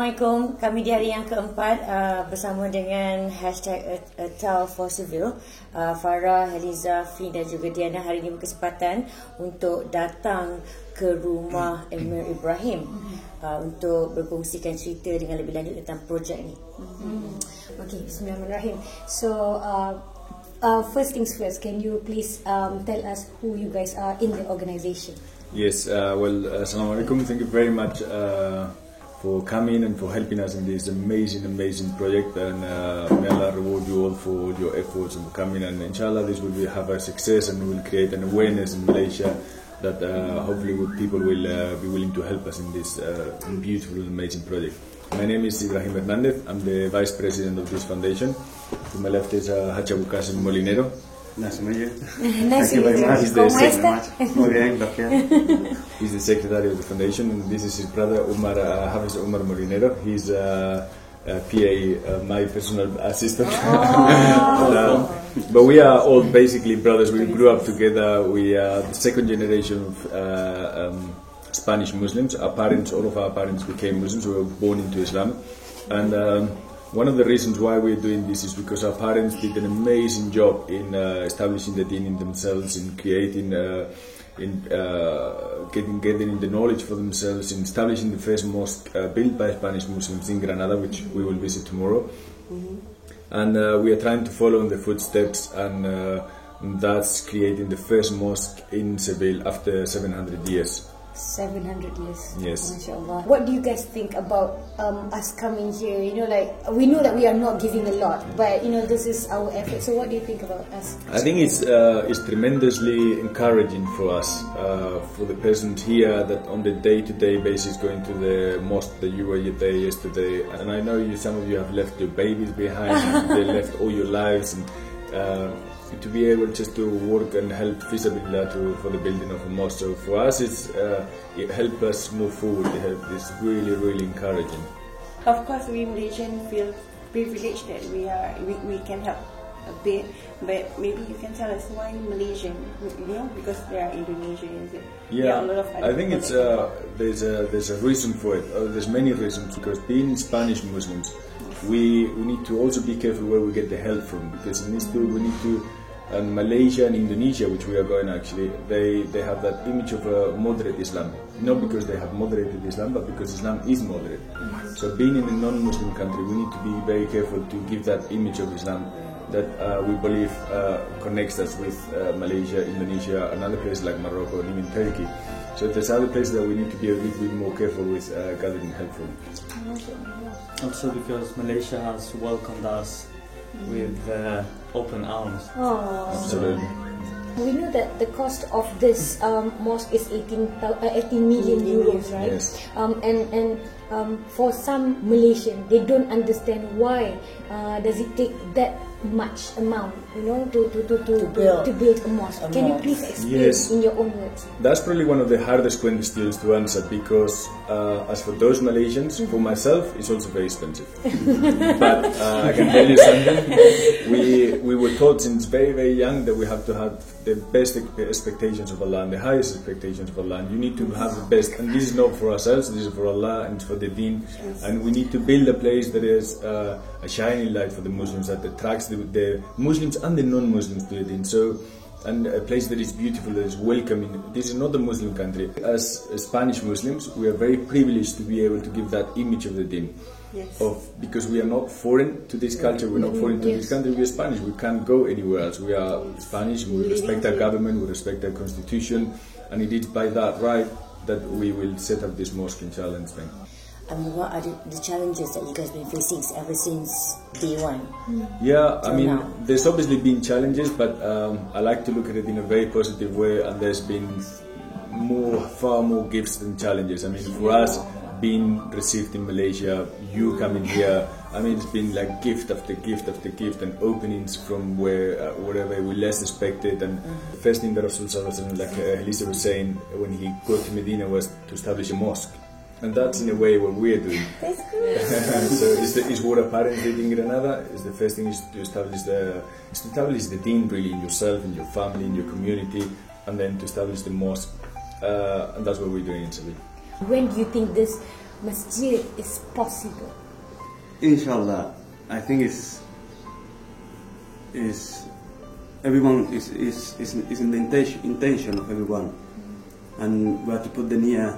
Assalamualaikum. Kami di hari yang keempat bersama dengan hashtag A Tale for Seville. Fara, Heliza, Fynn dan juga Diana hari ini berkesempatan untuk datang ke rumah Emir Ibrahim untuk berkongsikan cerita dengan lebih lanjut tentang projek ni. Okay, bismillahirrahmanirrahim. So, first things first, can you please tell us who you guys are in the organisation? Yes, Assalamualaikum. Thank you very much for coming and for helping us in this amazing project, and may Allah reward you all for your efforts and for coming, and inshallah this will have a success and will create an awareness in Malaysia that hopefully people will be willing to help us in this beautiful amazing project. My name is Ibrahim Hernandez. I'm the Vice President of this foundation. To my left is Hacha Bukasin Molinero. Nice to meet you. Nice to meet you. He's the He's the secretary of the foundation, and this is his brother Umar Hafiz Umar Molinero. He's PA, my personal assistant. But we are all basically brothers. We grew up together. We are the second generation of Spanish Muslims. Our parents, all of our parents became Muslims. We were born into Islam, and one of the reasons why we're doing this is because our parents did an amazing job in establishing the deen in themselves, in creating, getting the knowledge for themselves, in establishing the first mosque built by Spanish Muslims in Granada, which we will visit tomorrow. And we are trying to follow in the footsteps, and that's creating the first mosque in Seville after 700 years. 700 years. Yes. MashaAllah. What do you guys think about us coming here? You know, like, we know that we are not giving a lot, but you know, this is our effort. So what do you think about us? I think it's tremendously encouraging for us, for the persons here that on the day-to-day basis going to the mosque that you were there yesterday. And I know some of you have left your babies behind, they left all your lives, and to be able just to work and help Fisabilillah for the building of a mosque. So for us, it helped us move forward. It's really encouraging. Of course, we Malaysians feel privileged that we can help a bit, but maybe you can tell us why Malaysian? You know, because they are Indonesians. Yeah, a lot of I think it's there's a reason for it. There's many reasons, because being Spanish Muslims, we need to also be careful where we get the help from, because we need to. And Malaysia and Indonesia, which we are going actually, they have that image of a moderate Islam. Not because they have moderated Islam, but because Islam is moderate. So being in a non-Muslim country, we need to be very careful to give that image of Islam that we believe connects us with Malaysia, Indonesia, and other places like Morocco and even Turkey. So there's other places that we need to be a little bit more careful with gathering help from. Also because Malaysia has welcomed us with open arms. Oh. Absolutely. We know that the cost of this mosque is 18 million euros, right? Yes. And for some Malaysian, they don't understand why does it take that much amount, you know, to build a mosque. Can you please explain in your own words? That's probably one of the hardest questions to answer, because as for those Malaysians, for myself, it's also very expensive. But I can tell you something. We were taught since very young that we have to have the best expectations of Allah and the highest expectations of Allah. And you need to have the best. And this is not for ourselves, this is for Allah and for the deen. And we need to build a place that is a shining light for the Muslims, that attracts the Muslims and the non-Muslims to the deen. So, and a place that is beautiful, that is welcoming. This is not a Muslim country. As Spanish Muslims, we are very privileged to be able to give that image of the deen. Yes. Because we are not foreign to this culture, we're not foreign to this country, we are Spanish, we can't go anywhere else. We are Spanish, we respect our government, we respect our constitution, and it is by that right that we will set up this mosque, inshallah, in Spain. What are the challenges that you guys been facing ever since day one? Yeah, I mean, there's obviously been challenges, but I like to look at it in a very positive way, and there's been far more gifts than challenges. I mean, for us, being received in Malaysia, you coming here, I mean, it's been like gift after gift after gift, and openings from wherever we less expected. And the first thing that Rasul Sallallahu, like Heliza was saying, when he got to Medina, was to establish a mosque. And that's in a way what we're doing. That's good. So it's what our parents did in Granada. Is the first thing is to establish the deen really in yourself, in your family, in your community, and then to establish the mosque. And that's what we're doing in Seville. When do you think this masjid is possible? Inshallah, I think is everyone is in the intention of everyone, and we have to put the niyyah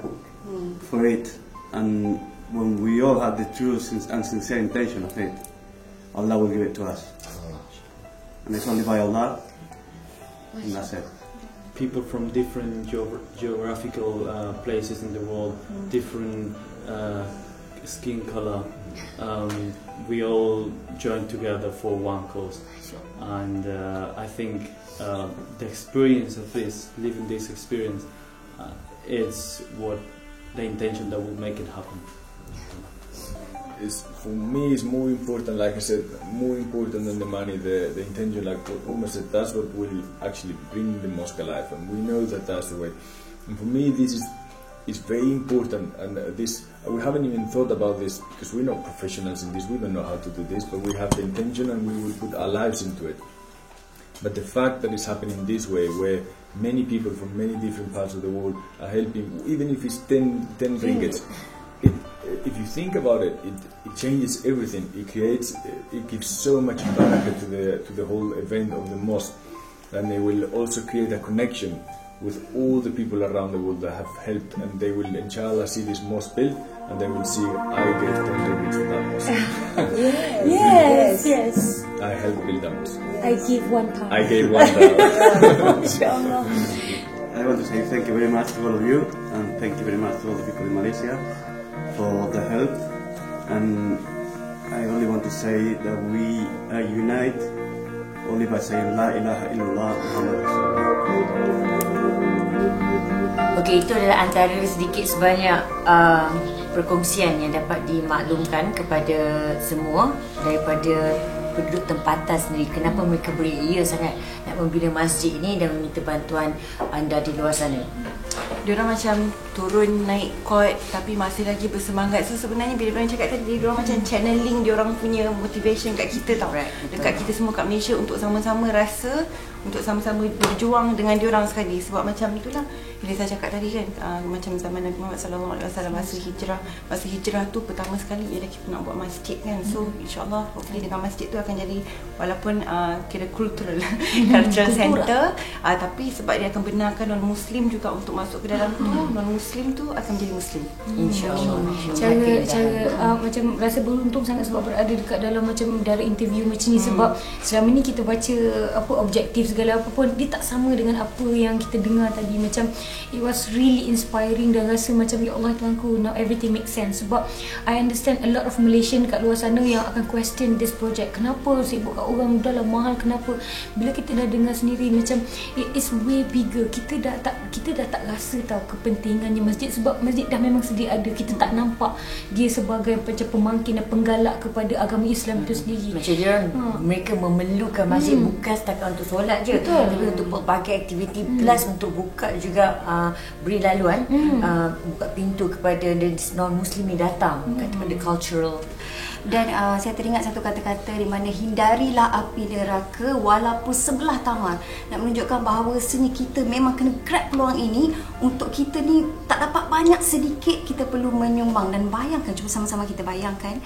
for it. And when we all have the true and sincere intention of it, Allah will give it to us. And it's only by Allah, and that's it. People from different geographical places in the world, different skin color, we all join together for one cause. And I think the experience of this, living this experience, is what the intention that will make it happen. For me, it's more important, like I said, more important than the money, the intention, like what Umar said, that's what will actually bring the mosque alive, and we know that that's the way. And for me, this is very important, and we haven't even thought about this, because we're not professionals in this, we don't know how to do this, but we have the intention and we will put our lives into it. But the fact that it's happening this way, where many people from many different parts of the world are helping, even if it's 10 ringgits, if you think about it, it changes everything. It gives so much benefit to the whole event of the mosque, and they will also create a connection with all the people around the world that have helped, and they will, inshallah, see this mosque built, and they will see, I gave 10 ringgits to that mosque. Yes. I helped build that mosque. I give £1. I gave £1. Inshallah. I want to say thank you very much to all of you, and thank you very much to all the people in Malaysia for the help. And I only want to say that we are united only by saying La ilaha illallah Muhammad Rasulullah. Okey, itu adalah antara sedikit sebanyak perkongsian yang dapat dimaklumkan kepada semua daripada penduduk tempatan sendiri, kenapa mereka beria sangat nak membina masjid ini dan meminta bantuan anda di luar sana. Diorang macam turun naik court tapi masih lagi bersemangat. So sebenarnya bila diorang cakap tadi, diorang macam channeling diorang punya motivation kat kita tau, dekat kita semua kat Malaysia, untuk sama-sama rasa, untuk sama-sama berjuang dengan diorang sekali. Sebab macam itulah bila saya cakap tadi kan, macam zaman Nabi Muhammad SAW masa hijrah tu pertama sekali ialah kita nak buat masjid kan. So insyaAllah hopefully dengan masjid tu akan jadi, walaupun kira cultural center, tapi sebab dia akan benarkan non-Muslim juga untuk masuk ke dalam tu, non-Muslim tu akan menjadi Muslim, insyaAllah. Cara macam rasa beruntung sangat sebab berada dekat dalam macam dari interview macam ni. Sebab selama ni kita baca apa objektif segala apa pun, dia tak sama dengan apa yang kita dengar tadi. Macam it was really inspiring dan rasa macam ya Allah Tuhanku, now everything makes sense. Sebab I understand a lot of Malaysian kat luar sana yang akan question this project. Kenapa sibuk kat orang, dah lah mahal, kenapa? Bila kita dah dengar sendiri macam it is way bigger. Kita dah tak rasa tahu kepentingannya masjid, sebab masjid dah memang sedia ada. Kita tak nampak dia sebagai macam pemangkin dan penggalak kepada agama Islam itu sendiri. Macam dia mereka memerlukan masjid bukan setakat untuk solat je, tapi untuk berbagai aktiviti, plus untuk buka juga beri laluan, buka pintu kepada non-Muslim ni datang, kepada cultural. Dan saya teringat satu kata-kata di mana hindarilah api neraka walaupun sebelah tamar. Nak menunjukkan bahawa sebenarnya kita memang kena grab peluang ini. Untuk kita ni tak dapat banyak, sedikit kita perlu menyumbang. Dan bayangkan, cuba sama-sama kita bayangkan,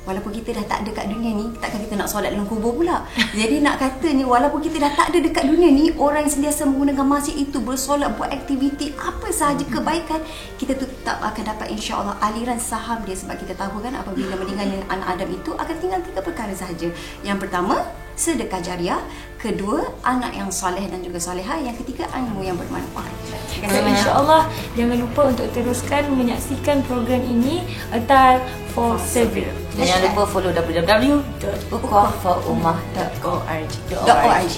walaupun kita dah tak ada kat dunia ni, takkan kita nak solat dalam kubur pula. Jadi nak kata ni, walaupun kita dah tak ada dekat dunia ni, orang yang sentiasa menggunakan masjid itu, bersolat, buat aktiviti, apa sahaja kebaikan, kita tetap akan dapat insya-Allah aliran saham dia. Sebab kita tahu kan, apabila meninggalnya anak Adam itu akan tinggal 3 perkara sahaja. Yang pertama, sedekah jariah. Kedua, anak yang soleh dan juga soleha. Yang ketiga, ilmu yang bermanfaat. So, insya-Allah jangan lupa untuk teruskan menyaksikan program ini Atal for Seville. Dan jangan lupa follow www.ukhuwahforumah.org.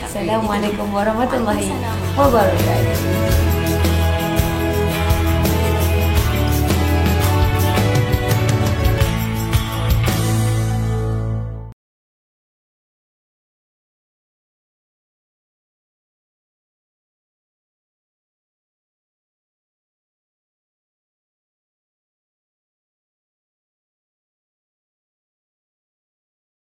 Assalamualaikum warahmatullahi wabarakatuh.